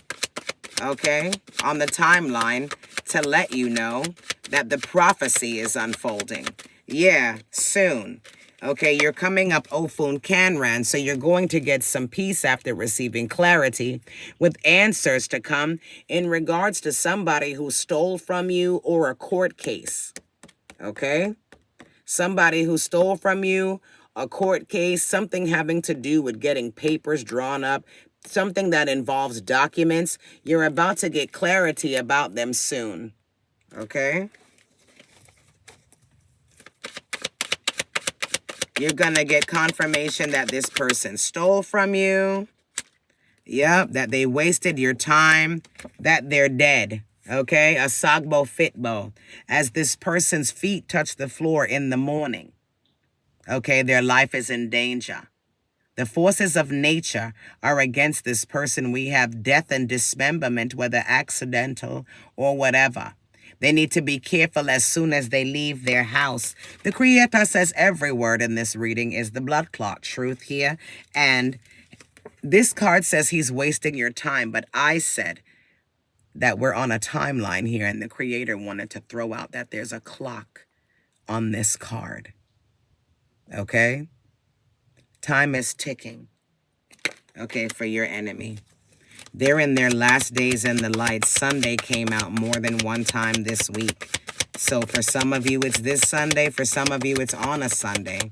okay, on the timeline to let you know that the prophecy is unfolding. Yeah, soon. Okay, you're coming up Ofun Canran, so you're going to get some peace after receiving clarity with answers to come in regards to somebody who stole from you or a court case. Okay? Somebody who stole from you, a court case, something having to do with getting papers drawn up, something that involves documents. You're about to get clarity about them soon. Okay? You're going to get confirmation that this person stole from you. Yep, that they wasted your time, that they're dead. Okay? A sagbo fitbo. As this person's feet touch the floor in the morning. Okay? Their life is in danger. The forces of nature are against this person. We have death and dismemberment, whether accidental or whatever. They need to be careful as soon as they leave their house. The Creator says every word in this reading is the blood clot truth here. And this card says he's wasting your time. But I said that we're on a timeline here. And the Creator wanted to throw out that there's a clock on this card. Okay? Time is ticking. Okay, for your enemy. They're in their last days in the light. Sunday came out more than one time this week. So for some of you, it's this Sunday. For some of you, it's on a Sunday.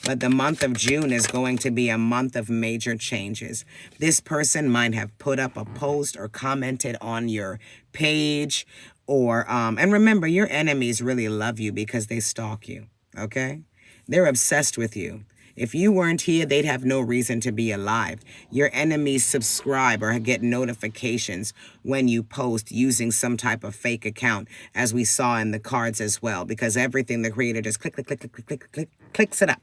But the month of June is going to be a month of major changes. This person might have put up a post or commented on your page. Or, and remember, your enemies really love you because they stalk you. Okay? They're obsessed with you. If you weren't here, they'd have no reason to be alive. Your enemies subscribe or get notifications when you post using some type of fake account, as we saw in the cards as well, because everything the Creator just clicks it up.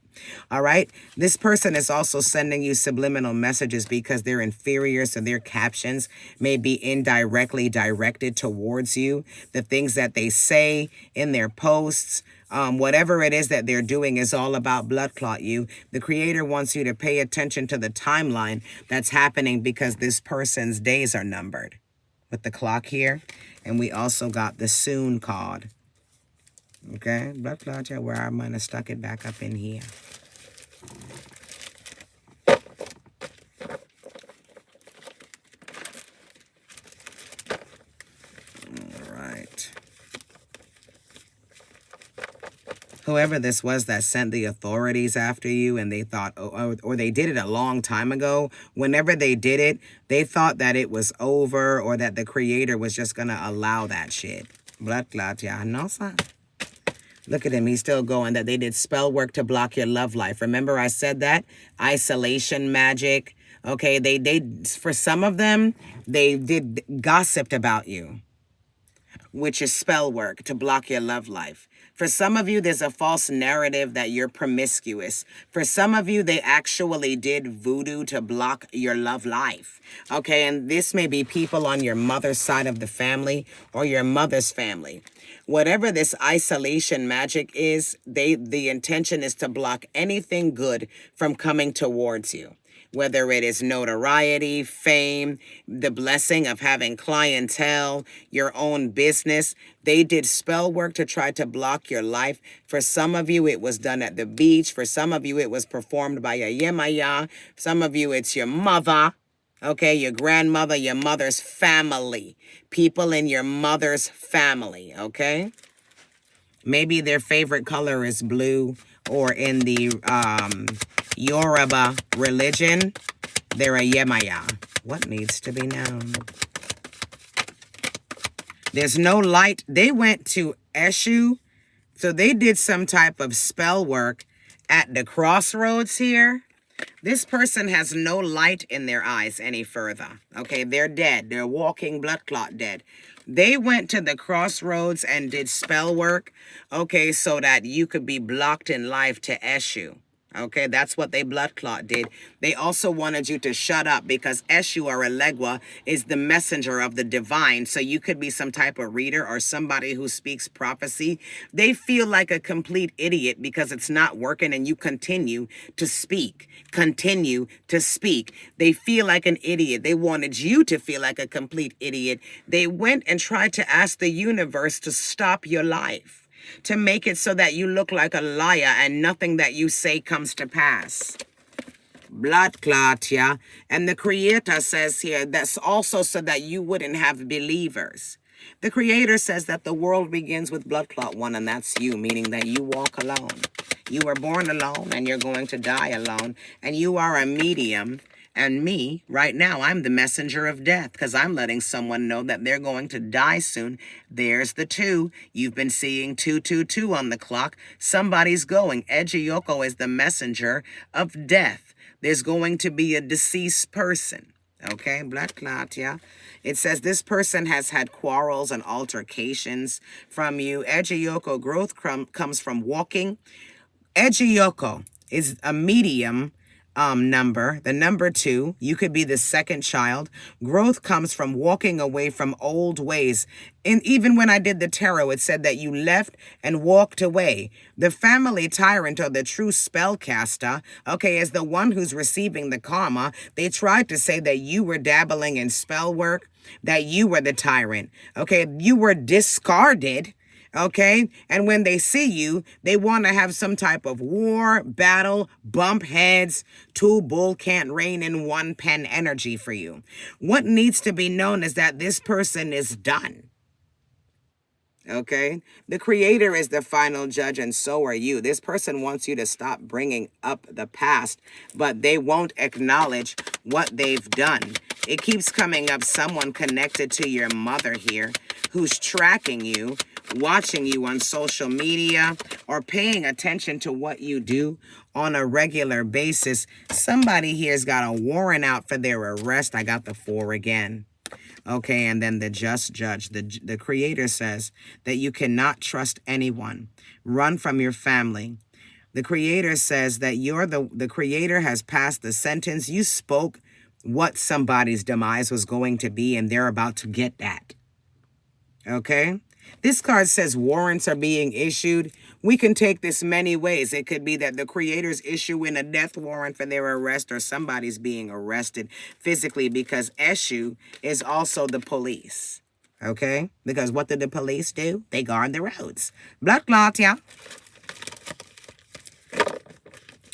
All right? This person is also sending you subliminal messages because they're inferior, so their captions may be indirectly directed towards you. The things that they say in their posts, whatever it is that they're doing is all about blood clot you. The Creator wants you to pay attention to the timeline that's happening because this person's days are numbered with the clock here. And we also got the soon card. Okay, blood clot you, where I might have stuck it back up in here. All right. Whoever this was that sent the authorities after you and they thought, or they did it a long time ago, whenever they did it, they thought that it was over or that the Creator was just going to allow that shit. Blood clot, yeah, no, sir. Look at him. He's still going. That they did spell work to block your love life. Remember I said that? Isolation magic. Okay, they for some of them, they did gossiped about you, which is spell work to block your love life. For some of you, there's a false narrative that you're promiscuous. For some of you, they actually did voodoo to block your love life. Okay, and this may be people on your mother's side of the family or your mother's family. Whatever this isolation magic is, the intention is to block anything good from coming towards you. Whether it is notoriety, fame, the blessing of having clientele, your own business. They did spell work to try to block your life. For some of you, it was done at the beach. For some of you, it was performed by a yemaya. Some of you, it's your mother. Okay, your grandmother, your mother's family. People in your mother's family, okay? Maybe their favorite color is blue, or in the Yoruba religion, they're a Yemaya. What needs to be known? There's no light. They went to Eshu, so they did some type of spell work at the crossroads here. This person has no light in their eyes any further. Okay, they're dead. They're walking blood clot dead. They went to the crossroads and did spell work, okay, so that you could be blocked in life to Eshu. Okay, that's what they blood clot did. They also wanted you to shut up because Eshu or Elegua is the messenger of the divine. So you could be some type of reader or somebody who speaks prophecy. They feel like a complete idiot because it's not working and you continue to speak. Continue to speak. They feel like an idiot. They wanted you to feel like a complete idiot. They went and tried to ask the universe to stop your life, to make it so that you look like a liar and nothing that you say comes to pass. Blood clot, yeah. And the Creator says here that's also so that you wouldn't have believers. The Creator says that the world begins with blood clot one, and that's you, meaning that you walk alone. You were born alone and you're going to die alone, and you are a medium. And me, right now, I'm the messenger of death because I'm letting someone know that they're going to die soon. There's the 2. You've been seeing 222 on the clock. Somebody's going. Ejiyoko is the messenger of death. There's going to be a deceased person. Okay, blood clot, yeah. It says this person has had quarrels and altercations from you. Ejiyoko growth comes from walking. Ejiyoko is a medium number, the number 2. You could be the second child. Growth comes from walking away from old ways. And even when I did the tarot, it said that you left and walked away. The family tyrant or the true spellcaster, okay, is the one who's receiving the karma. They tried to say that you were dabbling in spell work, that you were the tyrant. Okay, you were discarded. Okay, and when they see you, they want to have some type of war, battle, bump heads. 2 bull can't reign in 1 pen energy for you. What needs to be known is that this person is done. Okay, the Creator is the final judge, and so are you. This person wants you to stop bringing up the past, but they won't acknowledge what they've done. It keeps coming up someone connected to your mother here who's tracking you, watching you on social media, or paying attention to what you do on a regular basis. Somebody here's got a warrant out for their arrest. I got the 4 again. Okay, and then the just judge, the Creator says that you cannot trust anyone. Run from your family. The Creator says that the Creator has passed the sentence. You spoke what somebody's demise was going to be, and they're about to get that. Okay? This card says warrants are being issued. We can take this many ways. It could be that the Creator's issuing a death warrant for their arrest, or somebody's being arrested physically, because Eshu is also the police. Okay? Because what did the police do? They guard the roads. Blood clot, yeah.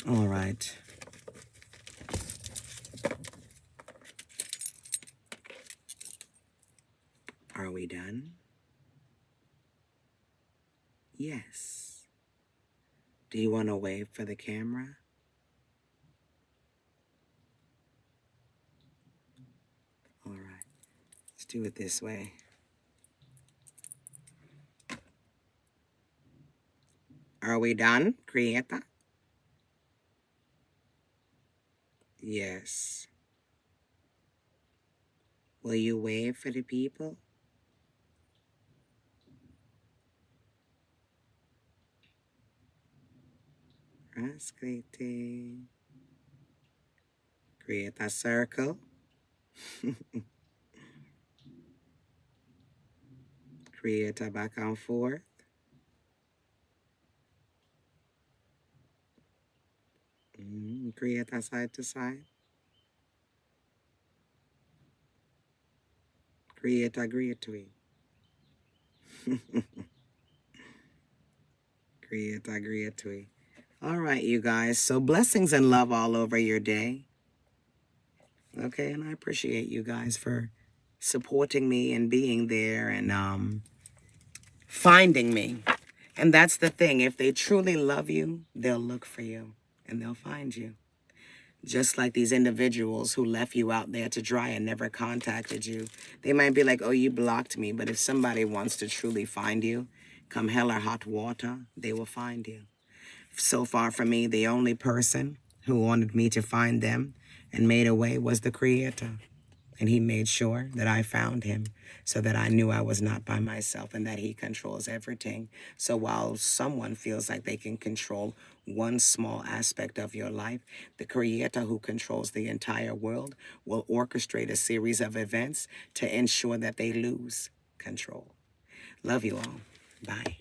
All right. Are we done? Yes. Do you want to wave for the camera? All right. Let's do it this way. Are we done, Creator? Yes. Will you wave for the people? Rascality. Create a circle. Create a back and forth. Create a side to side. Create a great way. Create a great way. All right, you guys. So blessings and love all over your day. Okay, and I appreciate you guys for supporting me and being there and finding me. And that's the thing. If they truly love you, they'll look for you and they'll find you. Just like these individuals who left you out there to dry and never contacted you. They might be like, oh, you blocked me. But if somebody wants to truly find you, come hell or hot water, they will find you. So far from me, the only person who wanted me to find them and made a way was the Creator. And he made sure that I found him so that I knew I was not by myself and that he controls everything. So while someone feels like they can control one small aspect of your life, the creator who controls the entire world will orchestrate a series of events to ensure that they lose control. Love you all. Bye.